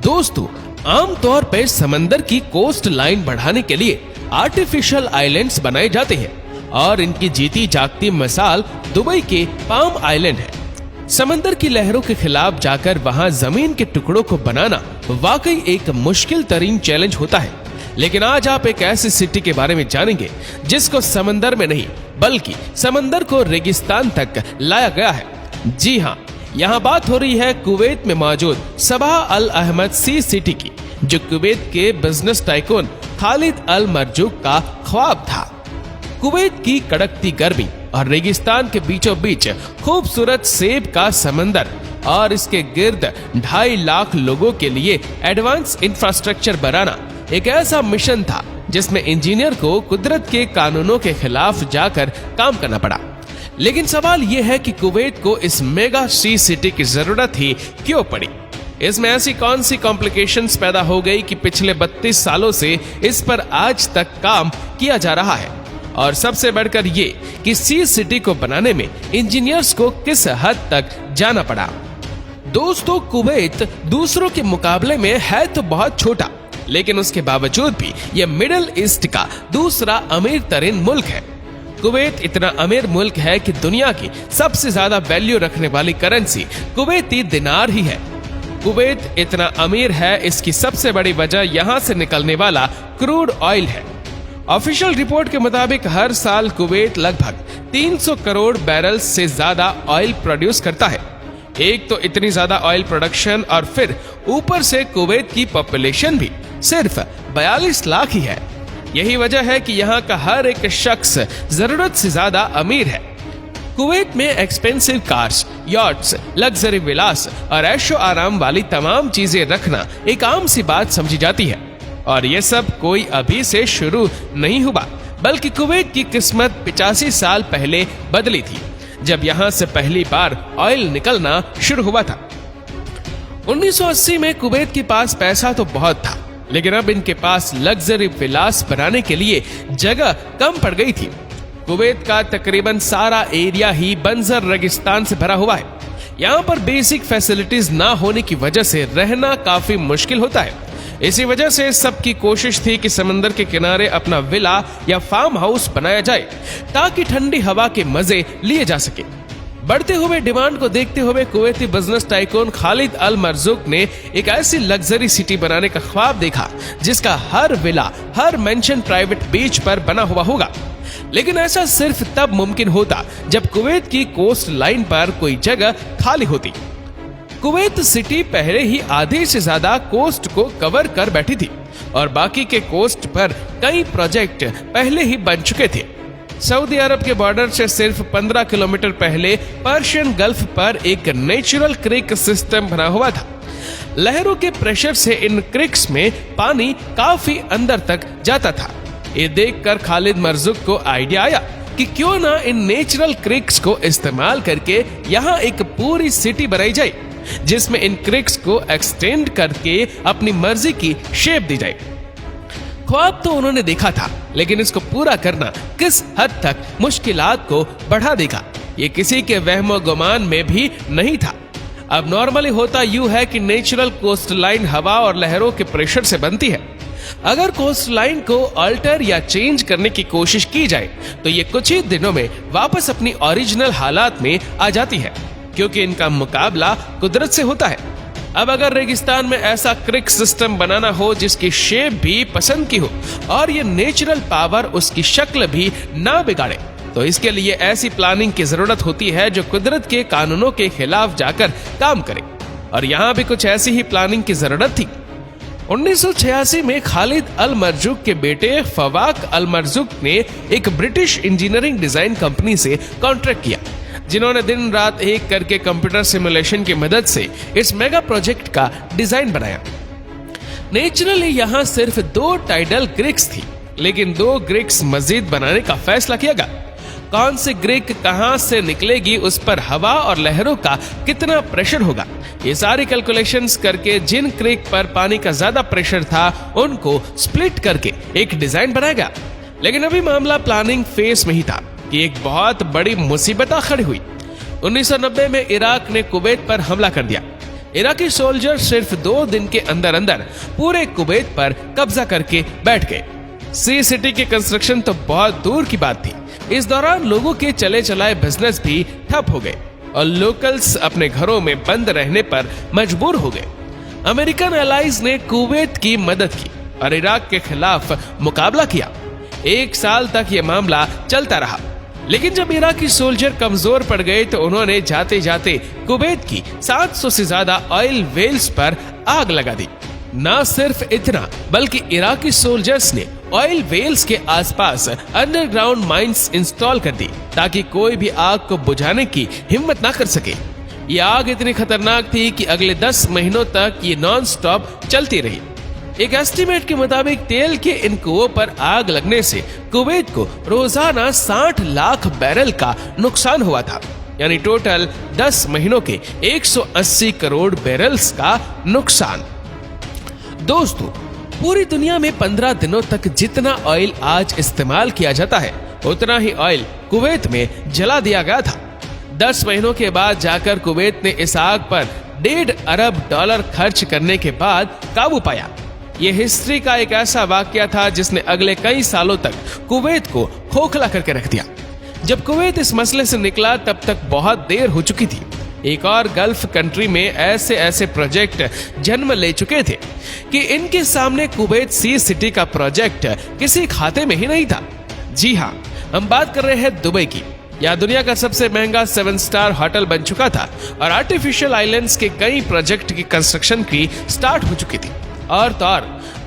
दोस्तों, आमतौर पर समंदर की कोस्ट लाइन बढ़ाने के लिए आर्टिफिशियल आइलैंड्स बनाए जाते हैं और इनकी जीती जागती मिसाल दुबई के पाम आइलैंड है। समंदर की लहरों के खिलाफ जाकर वहां जमीन के टुकड़ों को बनाना वाकई एक मुश्किल तरीन चैलेंज होता है। लेकिन आज आप एक ऐसी सिटी के बारे में जानेंगे जिसको समंदर में नहीं बल्कि समंदर को रेगिस्तान तक लाया गया है। जी हाँ, यहाँ बात हो रही है कुवैत में मौजूद सबाह अल अहमद सी सिटी की, जो कुवैत के बिजनेस टाइकून खालिद अल मरजूक का ख्वाब था। कुवैत की कड़कती गर्मी और रेगिस्तान के बीचों बीच खूबसूरत सेब का समंदर और इसके गिर्द 2.5 लाख लोगों के लिए एडवांस इंफ्रास्ट्रक्चर बनाना एक ऐसा मिशन था जिसमें इंजीनियर को कुदरत के कानूनों के खिलाफ जाकर काम करना पड़ा। लेकिन सवाल यह है कि कुवैत को इस मेगा सी सिटी की जरूरत ही क्यों पड़ी? इसमें ऐसी कौन सी कॉम्प्लिकेशंस पैदा हो गई कि पिछले 32 सालों से इस पर आज तक काम किया जा रहा है? और सबसे बढ़कर ये कि सी सिटी को बनाने में इंजीनियर्स को किस हद तक जाना पड़ा। दोस्तों, कुवैत दूसरों के मुकाबले में है तो बहुत छोटा, लेकिन उसके बावजूद भी यह मिडिल ईस्ट का दूसरा अमीर तरीन मुल्क है। कुवैत इतना अमीर मुल्क है कि दुनिया की सबसे ज्यादा वैल्यू रखने वाली करेंसी कुवैती दिनार ही है। कुवैत इतना अमीर है, इसकी सबसे बड़ी वजह यहाँ से निकलने वाला क्रूड ऑयल है। ऑफिशियल रिपोर्ट के मुताबिक हर साल कुवैत लगभग 300 करोड़ बैरल से ज्यादा ऑयल प्रोड्यूस करता है। एक तो इतनी ज्यादा ऑयल प्रोडक्शन और फिर ऊपर से कुवैत की पॉपुलेशन भी सिर्फ 42 लाख ही है। यही वजह है कि यहाँ का हर एक शख्स जरूरत से ज्यादा अमीर है। कुवैत में एक्सपेंसिव कार्स, यॉट्स, लग्जरी विलास और ऐशो आराम वाली तमाम चीजें रखना एक आम सी बात समझी जाती है। और ये सब कोई अभी से शुरू नहीं हुआ, बल्कि कुवैत की किस्मत 85 साल पहले बदली थी, जब यहाँ से पहली बार ऑयल निकलना शुरू हुआ था। 1980 में कुवैत के पास पैसा तो बहुत था, लेकिन अब इनके पास लग्जरी विलास बनाने के लिए जगह कम पड़ गई थी। कुवैत का तकरीबन सारा एरिया ही बंजर रेगिस्तान से भरा हुआ है। यहाँ पर बेसिक फैसिलिटीज ना होने की वजह से रहना काफी मुश्किल होता है। इसी वजह से सबकी कोशिश थी कि समंदर के किनारे अपना विला या फार्म हाउस बनाया जाए ताकि ठंडी हवा के मजे लिए जा सके। बढ़ते हुए डिमांड को देखते हुए कुवैती बिजनेस टाइकून खालिद अल मरजूक ने एक ऐसी लग्जरी सिटी बनाने का ख्वाब देखा जिसका हर विला, हर मेंशन प्राइवेट बीच पर बना हुआ होगा। लेकिन ऐसा सिर्फ तब मुमकिन होता जब कुवैत की कोस्ट लाइन पर कोई जगह खाली होती। कुवैत सिटी पहले ही आधे से ज्यादा कोस्ट को कवर कर बैठी थी और बाकी के कोस्ट पर कई प्रोजेक्ट पहले ही बन चुके थे। सऊदी अरब के बॉर्डर से सिर्फ 15 किलोमीटर पहले पर्शियन गल्फ पर एक नेचुरल क्रिक सिस्टम बना हुआ था। लहरों के प्रेशर से इन क्रिक्स में पानी काफी अंदर तक जाता था। ये देखकर खालिद मरजूक को आइडिया आया कि क्यों ना इन नेचुरल क्रिक्स को इस्तेमाल करके यहाँ एक पूरी सिटी बनाई जाए, जिसमें इन क्रिक्स को एक्सटेंड करके अपनी मर्जी की शेप दी जाए। ख्वाब तो उन्होंने देखा था, लेकिन इसको पूरा करना किस हद तक मुश्किलात को बढ़ा देगा, ये किसी के वहमो गुमान में भी नहीं था। अब नॉर्मली होता यूं है कि नेचुरल कोस्ट लाइन हवा और लहरों के प्रेशर से बनती है। अगर कोस्ट लाइन को अल्टर या चेंज करने की कोशिश की जाए तो ये कुछ ही दिनों में वापस अपनी ओरिजिनल हालात में आ जाती है, क्योंकि इनका मुकाबला कुदरत से होता है। अब अगर रेगिस्तान में ऐसा क्रिक सिस्टम बनाना हो जिसकी शेप भी पसंद की हो और ये नेचुरल पावर उसकी शक्ल भी ना बिगाड़े, तो इसके लिए ऐसी प्लानिंग की जरूरत होती है जो कुदरत के कानूनों के खिलाफ जाकर काम करे। और यहाँ भी कुछ ऐसी ही प्लानिंग की जरूरत थी। 1986 में खालिद अल मरजूक के बेटे फवाक अल मरजूक ने एक ब्रिटिश इंजीनियरिंग डिजाइन कंपनी से कॉन्ट्रैक्ट किया, जिन्होंने दिन रात एक करके कंप्यूटर सिमुलेशन की मदद से इस मेगा प्रोजेक्ट का डिजाइन बनाया। नेचुरली यहाँ सिर्फ 2 टाइडल क्रिक्स थी, लेकिन 2 क्रिक्स मजीद बनाने का फैसला किया गया। कौन सी क्रिक कहां से निकलेगी, उस पर हवा और लहरों का कितना प्रेशर होगा, ये सारी कैलकुलेशंस करके जिन क्रिक पर पानी का ज्यादा प्रेशर था उनको स्प्लिट करके एक डिजाइन बनाया गया। लेकिन अभी मामला प्लानिंग फेज में ही था कि एक बहुत बड़ी मुसीबत खड़ी हुई। 1990 में इराक ने कुवैत पर हमला कर दिया, इराकी सोल्जर सिर्फ 2 दिन के अंदर अंदर पूरे कुवैत पर कब्जा करके बैठ गए। सी सिटी की कंस्ट्रक्शन तो बहुत दूर की बात थी। इस दौरान लोगों के चले चलाए बिजनेस भी ठप हो गए और लोकल्स अपने घरों में बंद रहने पर मजबूर हो गए। अमेरिकन एलाइज ने कुवैत की मदद की और इराक के खिलाफ मुकाबला किया। 1 साल तक यह मामला चलता रहा, लेकिन जब इराकी सोल्जर कमजोर पड़ गए तो उन्होंने जाते जाते कुवैत की 700 से ज्यादा ऑयल वेल्स पर आग लगा दी। न सिर्फ इतना, बल्कि इराकी सोल्जर्स ने ऑयल वेल्स के आसपास अंडरग्राउंड माइंस इंस्टॉल कर दी ताकि कोई भी आग को बुझाने की हिम्मत ना कर सके। ये आग इतनी खतरनाक थी कि अगले 10 महीनों तक ये नॉन स्टॉप चलती रही। एक एस्टीमेट के मुताबिक तेल के इन कुओं पर आग लगने से कुवैत को रोजाना 60 लाख बैरल का नुकसान हुआ था, यानी टोटल 10 महीनों के 180 करोड़ बैरल्स का नुकसान। दोस्तों, पूरी दुनिया में 15 दिनों तक जितना ऑयल आज इस्तेमाल किया जाता है उतना ही ऑयल कुवैत में जला दिया गया था। 10 महीनों के बाद जाकर कुवैत ने इस आग पर $1.5 अरब खर्च करने के बाद काबू पाया। यह हिस्ट्री का एक ऐसा वाकया था जिसने अगले कई सालों तक कुवैत को खोखला करके रख दिया। जब कुवैत इस मसले से निकला तब तक बहुत देर हो चुकी थी। एक और गल्फ कंट्री में ऐसे प्रोजेक्ट जन्म ले चुके थे कि इनके सामने कुवैत सी सिटी का प्रोजेक्ट किसी खाते में ही नहीं था। जी हाँ, हम बात कर रहे हैं दुबई की। यह दुनिया का सबसे महंगा 7 स्टार होटल बन चुका था और आर्टिफिशियल आइलैंड्स के कई प्रोजेक्ट की कंस्ट्रक्शन की स्टार्ट हो चुकी थी। और तो और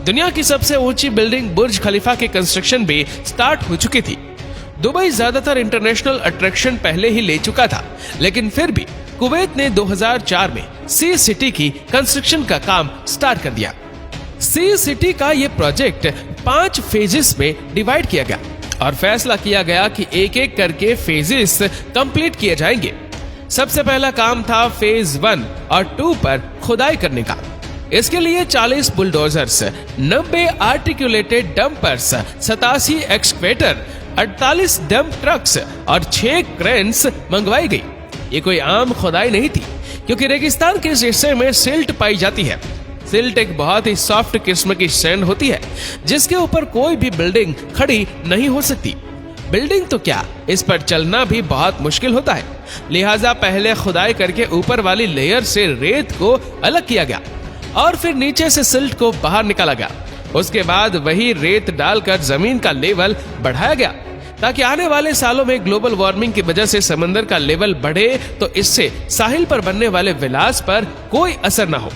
दुनिया की सबसे ऊंची बिल्डिंग बुर्ज खलीफा की कंस्ट्रक्शन भी स्टार्ट हो चुकी थी। दुबई ज्यादातर इंटरनेशनल अट्रैक्शन पहले ही ले चुका था, लेकिन फिर भी कुवैत ने 2004 में सी सिटी की कंस्ट्रक्शन का काम स्टार्ट कर दिया। सी सिटी का ये प्रोजेक्ट 5 फेजेस में डिवाइड किया गया और फैसला किया गया कि एक एक करके फेजेस कंप्लीट किए जाएंगे। सबसे पहला काम था फेज 1 और 2 पर खुदाई करने का। इसके लिए 40 bulldozers, 90 articulated dumpers, 87 excavator, 48 dump trucks और 6 क्रेन्स मंगवाई गई। ये कोई आम खुदाई नहीं थी, क्योंकि रेगिस्तान के इस हिस्से में सिल्ट पाई जाती है। सिल्ट एक बहुत ही सॉफ्ट किस्म की सैंड होती है जिसके ऊपर कोई भी बिल्डिंग खड़ी नहीं हो सकती। बिल्डिंग तो क्या, इस पर चलना भी बहुत मुश्किल होता है। लिहाजा पहले खुदाई करके ऊपर वाली लेयर से रेत को अलग किया गया और फिर नीचे से सिल्ट को बाहर निकाला गया। उसके बाद वही रेत डालकर जमीन का लेवल बढ़ाया गया ताकि आने वाले सालों में ग्लोबल वार्मिंग की वजह से समंदर का लेवल बढ़े तो इससे साहिल पर बनने वाले विलास पर कोई असर न हो।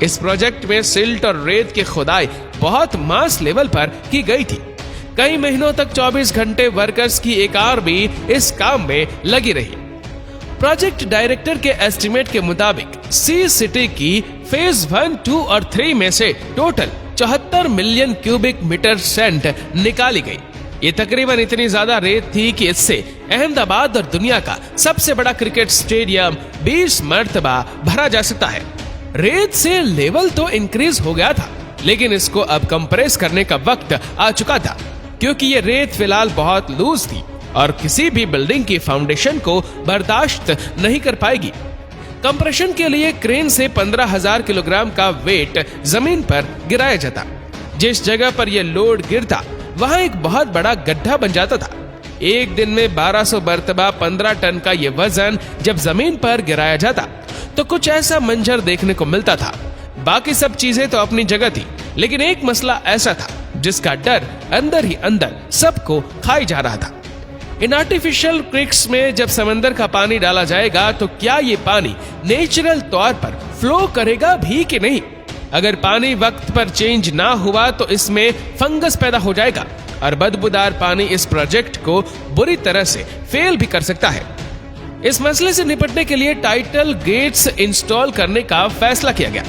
इस प्रोजेक्ट में सिल्ट और रेत की खुदाई बहुत मास लेवल पर की गई थी। कई महीनों तक 24 घंटे वर्कर्स की एक आर्मी इस काम में लगी रही। प्रोजेक्ट डायरेक्टर के एस्टिमेट के मुताबिक सी सिटी की फेज 1, 2 और 3 में से total 74 million cubic metre sand निकाली गई। ये तकरीबन इतनी ज्यादा रेत थी कि इससे अहमदाबाद और दुनिया का सबसे बड़ा क्रिकेट स्टेडियम 20 मर्तबा भरा जा सकता है। रेत से लेवल तो इंक्रीज हो गया था, लेकिन इसको अब कंप्रेस करने का वक्त आ चुका था, क्योंकि ये रेत फिलहाल बहुत लूज थी और किसी भी बिल्डिंग की फाउंडेशन को बर्दाश्त नहीं कर पाएगी। कंप्रेशन के लिए क्रेन से 15,000 किलोग्राम का वेट जमीन पर गिराया जाता। जिस जगह पर यह लोड गिरता वहां एक बहुत बड़ा गड्ढा बन जाता था। एक दिन में 1200 मर्तबा 15 टन का यह वजन जब जमीन पर गिराया जाता तो कुछ ऐसा मंजर देखने को मिलता था। बाकी सब चीजें तो अपनी जगह थी, लेकिन एक मसला ऐसा था जिसका डर अंदर ही अंदर सबको खाई जा रहा था। इन आर्टिफिशियल क्रिक्स में जब समंदर का पानी डाला जाएगा तो क्या ये पानी नेचुरल तौर पर फ्लो करेगा भी कि नहीं? अगर पानी वक्त पर चेंज ना हुआ तो इसमें फंगस पैदा हो जाएगा और बदबूदार पानी इस प्रोजेक्ट को बुरी तरह से फेल भी कर सकता है। इस मसले से निपटने के लिए टाइटल गेट्स इंस्टॉल करने का फैसला किया गया।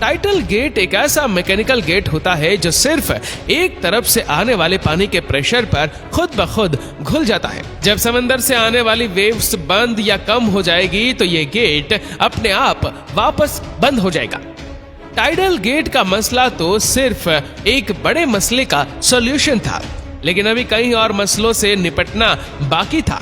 टाइटल गेट एक ऐसा मैकेनिकल गेट होता है जो सिर्फ एक तरफ से आने वाले पानी के प्रेशर पर खुद ब खुद घुल जाता है। जब समंदर से आने वाली वेव्स बंद या कम हो जाएगी तो ये गेट अपने आप वापस बंद हो जाएगा। टाइडल गेट का मसला तो सिर्फ एक बड़े मसले का सॉल्यूशन था, लेकिन अभी कई और मसलों से निपटना बाकी था।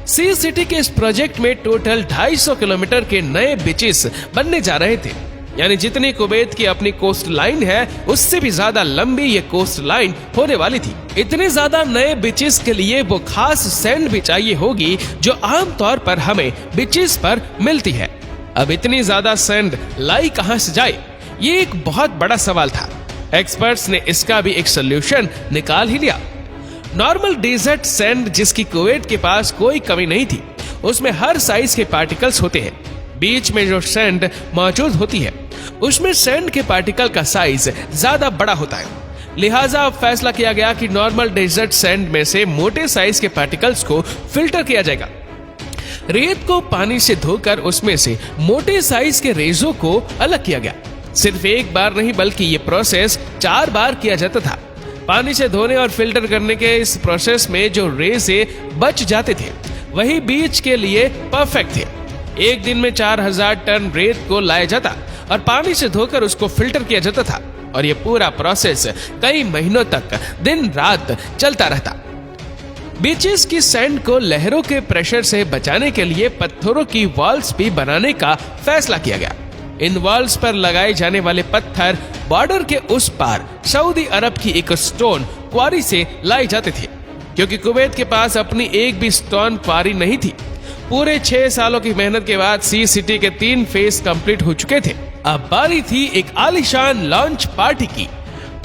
सी सिटी के इस प्रोजेक्ट में टोटल 250 किलोमीटर के नए बीचेस बनने जा रहे थे। यानी जितनी कुवैत की अपनी कोस्ट लाइन है उससे भी ज्यादा लंबी ये कोस्ट लाइन होने वाली थी। इतने ज्यादा नए बीचेस के लिए वो खास सैंड भी चाहिए होगी जो आमतौर पर हमें बीचेस पर मिलती है। अब इतनी ज्यादा सैंड लाई कहां से जाए, ये एक बहुत बड़ा सवाल था। एक्सपर्ट्स ने इसका भी एक सोल्यूशन निकाल ही लिया। नॉर्मल डेजर्ट सैंड जिसकी कुवैत के पास कोई कमी नहीं थी, उसमें हर साइज के पार्टिकल्स होते हैं। बीच में जो सैंड मौजूद होती है उसमें सैंड के पार्टिकल का साइज ज्यादा बड़ा होता है। लिहाजा अब फैसला किया गया कि नॉर्मल डेजर्ट सैंड में से मोटे साइज के पार्टिकल्स को फिल्टर किया जाएगा। रेत को पानी से धोकर उसमें से मोटे साइज के रेजों को अलग किया गया। सिर्फ एक बार नहीं बल्कि ये प्रोसेस 4 बार किया जाता था। पानी से धोने और फिल्टर करने के इस प्रोसेस में जो रेसे बच जाते थे वही बीच के लिए परफेक्ट थे। एक दिन में 4000 टन रेत को लाया जाता और पानी से धोकर उसको फिल्टर किया जाता था और ये पूरा प्रोसेस कई महीनों तक दिन रात चलता रहता। बीचेस की सैंड को लहरों के प्रेशर से बचाने के लिए पत्थरों की वॉल्स भी बनाने का फैसला किया गया। इन वॉल्स पर लगाए जाने वाले पत्थर बॉर्डर के उस पार सऊदी अरब की एक स्टोन क्वारी से लाए जाते थे, क्योंकि कुवैत के पास अपनी एक भी स्टोन क्वारी नहीं थी। पूरे 6 सालों की मेहनत के बाद सी सिटी के 3 फेज कंप्लीट हो चुके थे। अब बारी थी एक आलीशान लॉन्च पार्टी की।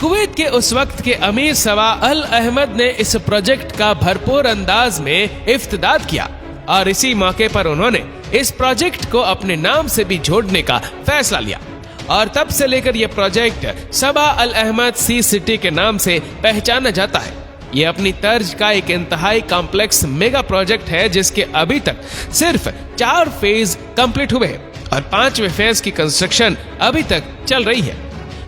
कुवैत के उस वक्त के अमीर सवा अल अहमद ने इस प्रोजेक्ट का भरपूर अंदाज में इफ्तिताह किया और इसी मौके पर उन्होंने इस प्रोजेक्ट को अपने नाम से भी जोड़ने का फैसला लिया और तब से लेकर यह प्रोजेक्ट सबा अल अहमद सी सिटी के नाम से पहचाना जाता है। ये अपनी तर्ज का एक इंतहाई कॉम्प्लेक्स मेगा प्रोजेक्ट है जिसके अभी तक सिर्फ 4 फेज कंप्लीट हुए हैं और 5वें फेज की कंस्ट्रक्शन अभी तक चल रही है।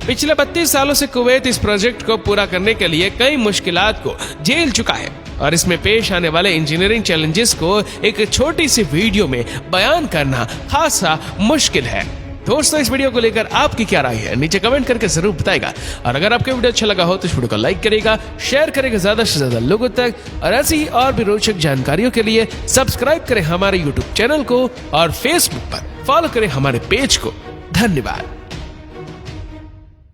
पिछले 32 सालों से कुवैत इस प्रोजेक्ट को पूरा करने के लिए कई मुश्किलात को झेल चुका है और इसमें पेश आने वाले इंजीनियरिंग चैलेंजेस को एक छोटी सी वीडियो में बयान करना खासा मुश्किल है। दोस्तों, इस वीडियो को लेकर आपकी क्या राय है नीचे कमेंट करके जरूर बताएगा और अगर आपको वीडियो अच्छा लगा हो तो इस वीडियो को लाइक करेगा, शेयर करेगा ज्यादा से ज्यादा लोगों तक और ऐसी ही और भी रोचक जानकारियों के लिए सब्सक्राइब करें हमारे यूट्यूब चैनल को और फेसबुक पर फॉलो करें हमारे पेज को। धन्यवाद।